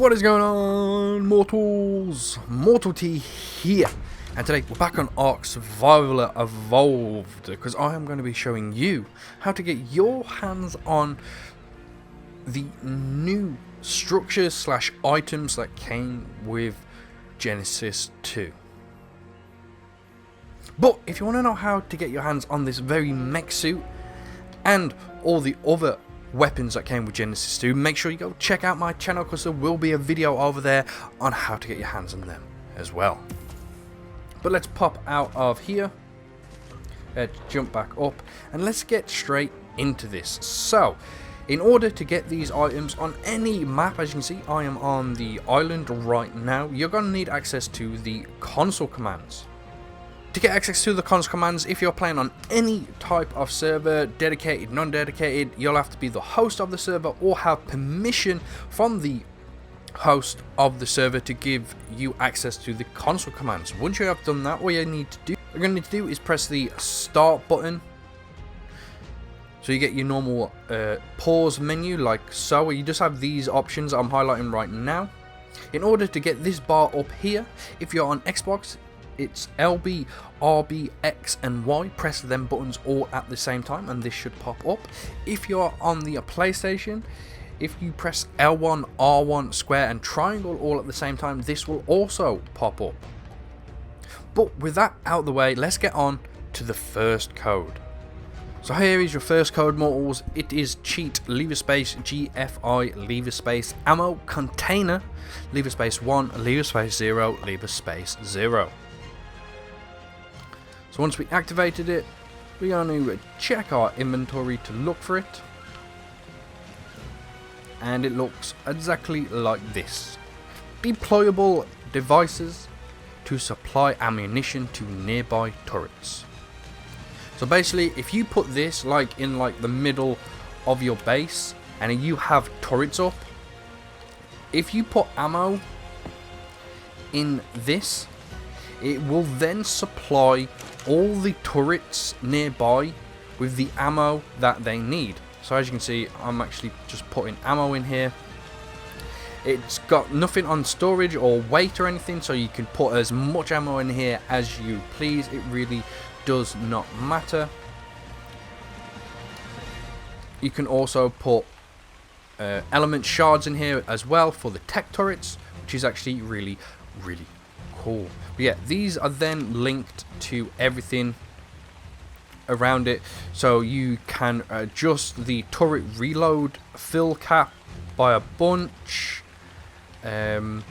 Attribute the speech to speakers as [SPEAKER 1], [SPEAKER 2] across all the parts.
[SPEAKER 1] What is going on, mortals? Mortal T here, and today we're back on Ark Survival Evolved because I am going to be showing you how to get your hands on the new structures slash items that came with Genesis 2. But if you want to know how to get your hands on this very mech suit and all the other weapons that came with Genesis 2, make sure you go check out my channel because there will be a video over there on how to get your hands on them as well. But let's pop out of here, let's jump back up, and let's get straight into this. So in order to get these items on any map, as you can see I am on the island right now, you're going to need access to the console commands. To get access to the console commands, if you're playing on any type of server, dedicated, non-dedicated, you'll have to be the host of the server or have permission from the host of the server to give you access to the console commands. Once you have done that, all you're going to need to do is press the start button. So you get your normal pause menu like so, where you just have these options I'm highlighting right now. In order to get this bar up here, if you're on Xbox, it's LB, RB, X and Y. Press them buttons all at the same time and this should pop up. If you're on the PlayStation, if you press L1, R1, square and triangle all at the same time, this will also pop up. But with that out of the way, let's get on to the first code. So here is your first code, mortals. It is cheat lever space GFI lever space AmmoContainer lever space 1 lever space 0 lever space 0. So once we activated it, we're going to check our inventory to look for it. And it looks exactly like this. Deployable devices to supply ammunition to nearby turrets. So basically, if you put this like in like the middle of your base and you have turrets up, if you put ammo in this, it will then supply all the turrets nearby with the ammo that they need. So as you can see, I'm actually just putting ammo in here. It's got nothing on storage or weight or anything, so you can put as much ammo in here as you please. It really does not matter. You can also put element shards in here as well for the tech turrets, which is actually really cool. But yeah, these are then linked to everything around it, so you can adjust the turret reload fill cap by a bunch. You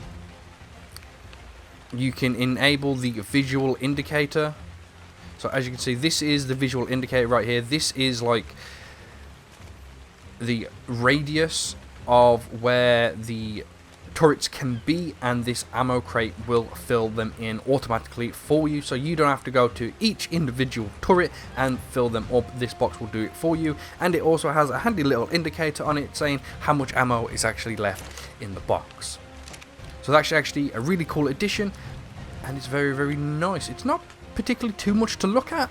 [SPEAKER 1] can enable the visual indicator. So as you can see, this is the visual indicator right here. This is like the radius of where the turrets can be, and this ammo crate will fill them in automatically for you, so you don't have to go to each individual turret and fill them up. This box will do it for you, and it also has a handy little indicator on it saying how much ammo is actually left in the box. So that's actually a really cool addition, and it's very nice. It's not particularly too much to look at,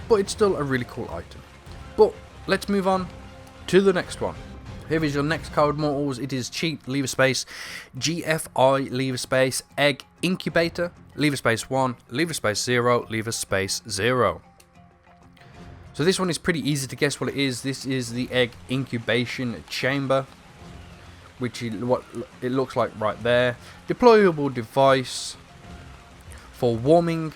[SPEAKER 1] but it's still a really cool item. But let's move on to the next one. Here is your next code, mortals. It is cheat lever space GFI lever space Eggincubator lever space 1 lever space 0 lever space 0. So this one is pretty easy to guess what it is. This is the egg incubation chamber, which is what it looks like right there. Deployable device for warming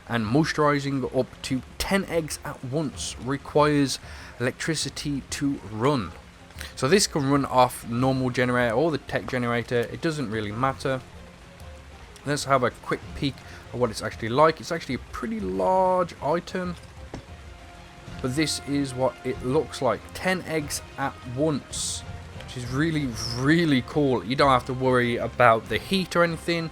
[SPEAKER 1] and moisturizing up to 10 eggs at once. Requires electricity to run. So this can run off normal generator or the tech generator, it doesn't really matter. Let's have a quick peek at what it's actually like. It's actually a pretty large item, but this is what it looks like. 10 eggs at once, which is really cool. You don't have to worry about the heat or anything,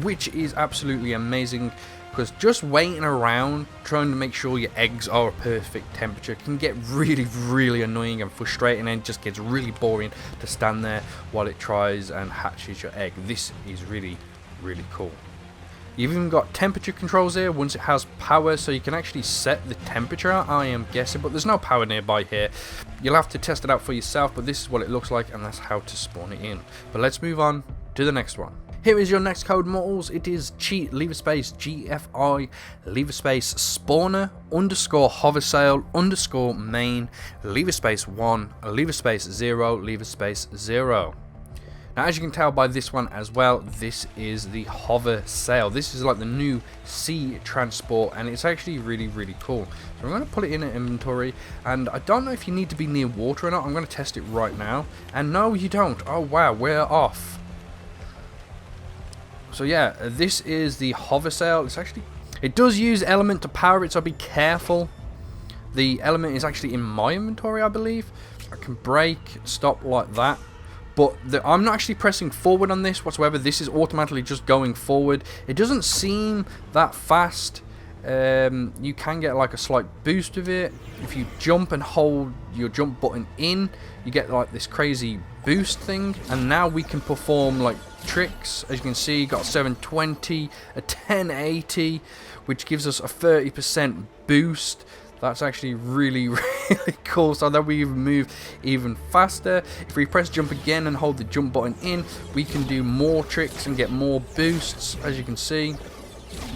[SPEAKER 1] which is absolutely amazing, because just waiting around trying to make sure your eggs are a perfect temperature can get really annoying and frustrating, and it just gets really boring to stand there while it tries and hatches your egg. This is really cool. You've even got temperature controls here once it has power, so you can actually set the temperature, I am guessing, but there's no power nearby here. You'll have to test it out for yourself, but this is what it looks like, and that's how to spawn it in. But let's move on to the next one. Here is your next code, mortals. It is cheat lever space GFI lever space spawner underscore hover sail underscore main lever space 1 lever space 0 lever space 0. Now, as you can tell by this one as well, this is the hover sail. This is like the new sea transport, and it's actually really, really cool. So I'm going to put it in an inventory, and I don't know if you need to be near water or not. I'm going to test it right now, and no, you don't. Oh wow, we're off. So yeah, this is the hover sail. It does use element to power it, so be careful. The element is actually in my inventory, I believe. I can brake, stop like that. But I'm not actually pressing forward on this whatsoever. This is automatically just going forward. It doesn't seem that fast. You can get like a slight boost of it. If you jump and hold your jump button in, you get like this crazy boost thing. And now we can perform like tricks. As you can see, got a 720, a 1080, which gives us a 30% boost. That's actually really, really cool, so that we move even faster. If we press jump again and hold the jump button in, we can do more tricks and get more boosts. As you can see,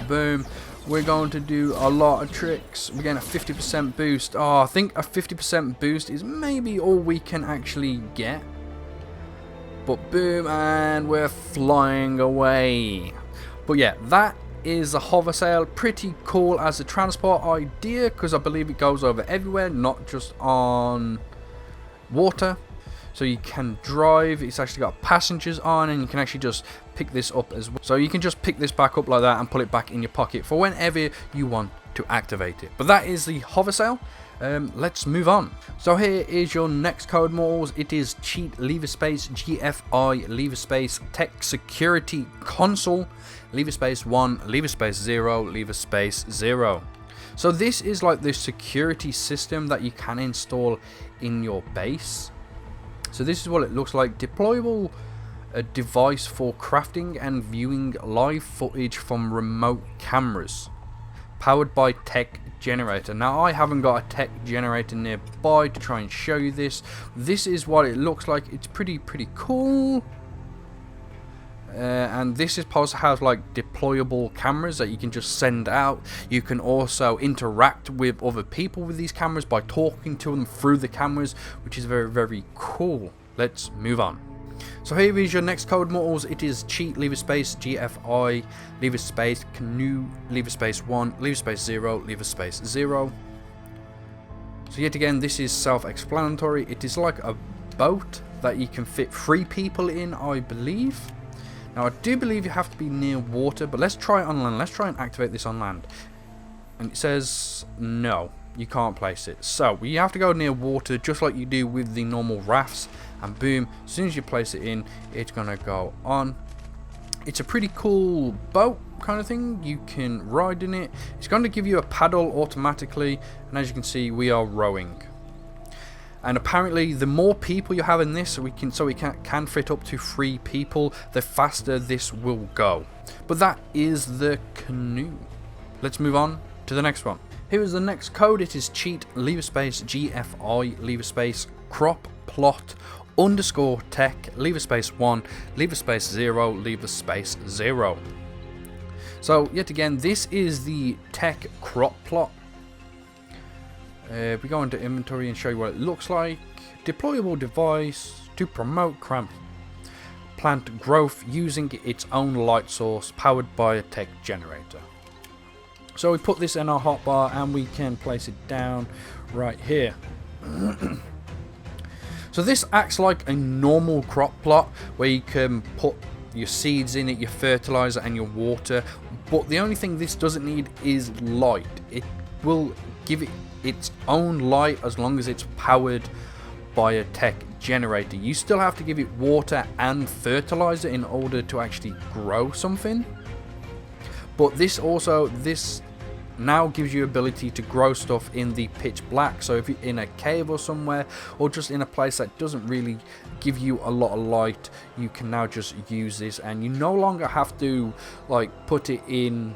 [SPEAKER 1] boom, we're going to do a lot of tricks. We're getting a 50% boost. Oh, I think a 50% boost is maybe all we can actually get. But boom, and we're flying away. But yeah, that is a hover sail. Pretty cool as a transport idea, because I believe it goes over everywhere, not just on water. So you can drive. It's actually got passengers on, and you can actually just pick this up as well. So you can just pick this back up like that and put it back in your pocket for whenever you want to activate it. But that is the hover sail. Let's move on. So here is your next code, mortals. It is cheat lever space GFI lever space TekSecurity console lever space 1 lever space 0 lever space 0. So this is like the security system that you can install in your base. So this is what it looks like. Deployable device for crafting and viewing live footage from remote cameras, powered by TekGenerator. Now, I haven't got a TekGenerator nearby to try and show you this. This is what it looks like. It's pretty cool. And this is supposed to have like deployable cameras that you can just send out. You can also interact with other people with these cameras by talking to them through the cameras, which is very cool. Let's move on. So here is your next code, mortals. It is cheat lever space GFI lever space Canoe lever space 1 lever space 0 lever space 0. So yet again, this is self-explanatory. It is like a boat that you can fit 3 people in, I believe. Now, I do believe you have to be near water, but let's try it on land. Let's try and activate this on land. And it says, no, you can't place it. So, we have to go near water, just like you do with the normal rafts. And boom, as soon as you place it in, it's going to go on. It's a pretty cool boat kind of thing. You can ride in it. It's going to give you a paddle automatically. And as you can see, we are rowing. And apparently, the more people you have in this, we can fit up to 3 people, the faster this will go. But that is the Canoe. Let's move on to the next one. Here is the next code. It is cheat lever space GFI lever space crop plot underscore tech lever space 1 lever space 0 lever space 0. So yet again, this is the tech crop plot. We go into inventory and show you what it looks like. Deployable device to promote plant growth using its own light source, powered by a TekGenerator. So we put this in our hotbar and we can place it down right here. So this acts like a normal crop plot where you can put your seeds in it, your fertilizer and your water, but the only thing this doesn't need is light. It will give it its own light as long as it's powered by a TekGenerator. You still have to give it water and fertilizer in order to actually grow something. But this now gives you ability to grow stuff in the pitch black. So if you're in a cave or somewhere, or just in a place that doesn't really give you a lot of light, you can now just use this, and you no longer have to like put it in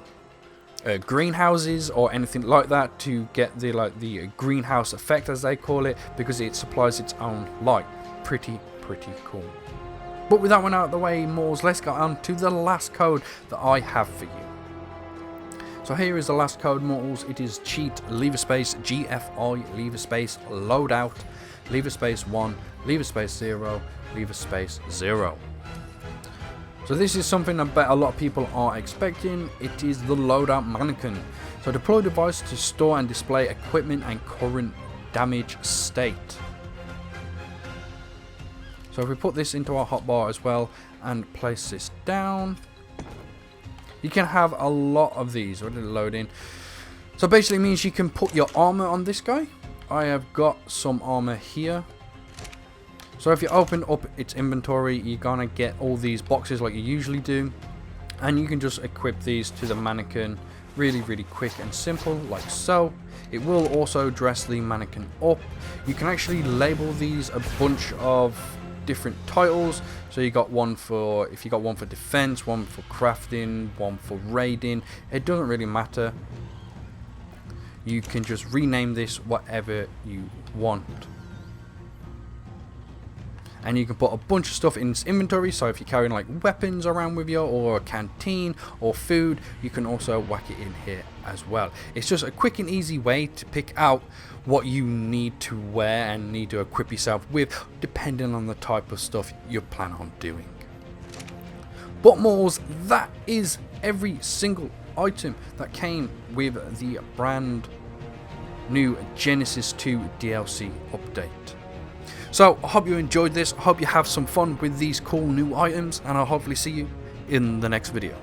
[SPEAKER 1] greenhouses or anything like that to get the greenhouse effect, as they call it, because it supplies its own light. Pretty cool. But with that one out of the way, Moors, let's get on to the last code that I have for you. So here is the last code, mortals. It is cheat leave space GFI leave space loadout leave space 1 leave space 0 leave space 0. So this is something I bet a lot of people are expecting. It is the loadout mannequin. So deploy device to store and display equipment and current damage state. So if we put this into our hotbar as well and place this down, you can have a lot of these. What did it load in? So basically means you can put your armor on this guy. I have got some armor here. So if you open up its inventory, you're gonna get all these boxes like you usually do, and you can just equip these to the mannequin really quick and simple, like so. It will also dress the mannequin up. You can actually label these a bunch of different titles. So you got one for, if you got one for defense, one for crafting, one for raiding, it doesn't really matter. You can just rename this whatever you want, and you can put a bunch of stuff in its inventory. So if you're carrying like weapons around with you, or a canteen or food, you can also whack it in here as well. It's just a quick and easy way to pick out what you need to wear and need to equip yourself with, depending on the type of stuff you plan on doing. But Moors, that is every single item that came with the brand new Genesis 2 DLC update. So I hope you enjoyed this. I hope you have some fun with these cool new items, and I'll hopefully see you in the next video.